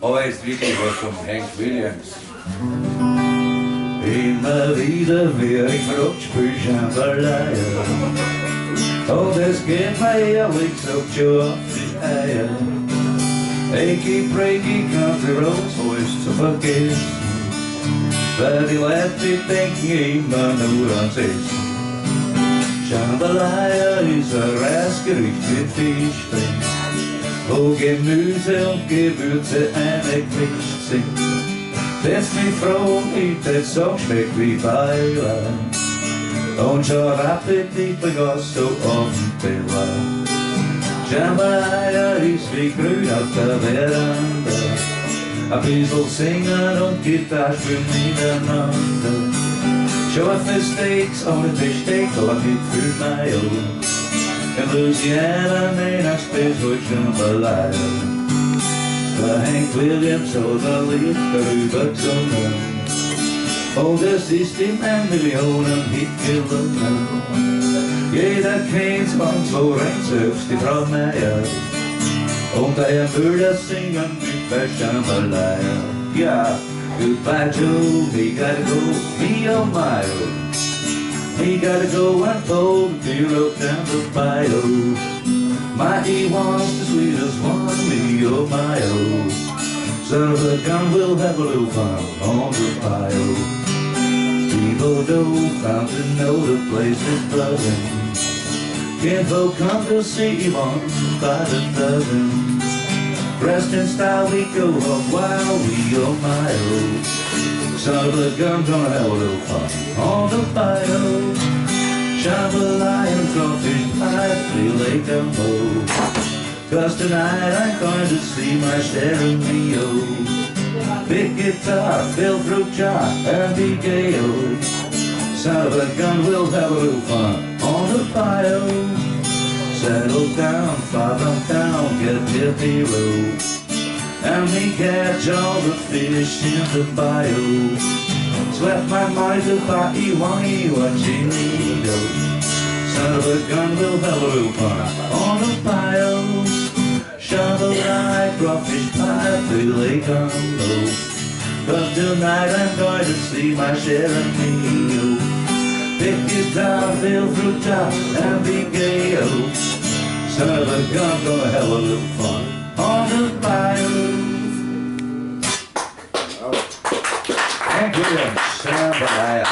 Aber jetzt wirklich was von Hank Williams. Immer wieder wär ich verrückt, spiel Jambalaya. Und es geht mir ehrlich gesagt schon auf die Eier. Achy breaky country roads, wo ist zu vergessen. Weil die Leute die denken immer nur ans Essen. Jambalaya ist ein Reisgericht mit Fischbein, wo Gemüse und Gewürze eingemischt sind. Setz mich froh, ich das Song schmeckt wie Beilein und schon Appetit begoss so auf dem Teller. Jambalaya ist wie grün auf der Veranda, ein bisschen singen und Gitarre spielen miteinander. Scharfe Steaks ohne Besteck, aber mit viel Mayo. In Louisiana, Maine, I space with Jambalaya. Der Hank Williams hat ein Lied darüber gesungen, und es ist ihm ein Millionen-Hit gelungen. Jeder kennt's, man's woran selbst die Frau Meier, und er will das singen mit bei Jambalaya. Ja, goodbye Joe, we gotta go, me oh my oh. We gotta go and fold the beer up down the bayou. My E1's the sweetest one, me oh my oh. Son of a gun, we'll have a little fun on the bayou. People don't come to know the place is buzzing. Kinfolk come to see one by the dozen. Dressed in style we go up while we oh my oh. Son of a gun, gonna have a little fun on the bayou. Jambalaya and crawfish pie, filet gumbo. 'Cause tonight I'm going to see my share of Rio. Big guitar, fill through jar, and be gay oh. Son of a gun, we'll have a little fun on the bayou. Settle down, far from town, get your hero, and we catch all the fish in the bayou. Sweat my money to buy E1, what you need, oh. Son of a gun, we'll have a little fun on the bayou. Jambalaya, crawfish pie, filet gumbo. 'Cause tonight I'm going to see my share of meal. Pick guitar, fill through top, and be gay, oh. Son of a gun, gonna have a little fun on the bayou. Hank Williams, Jambalaya.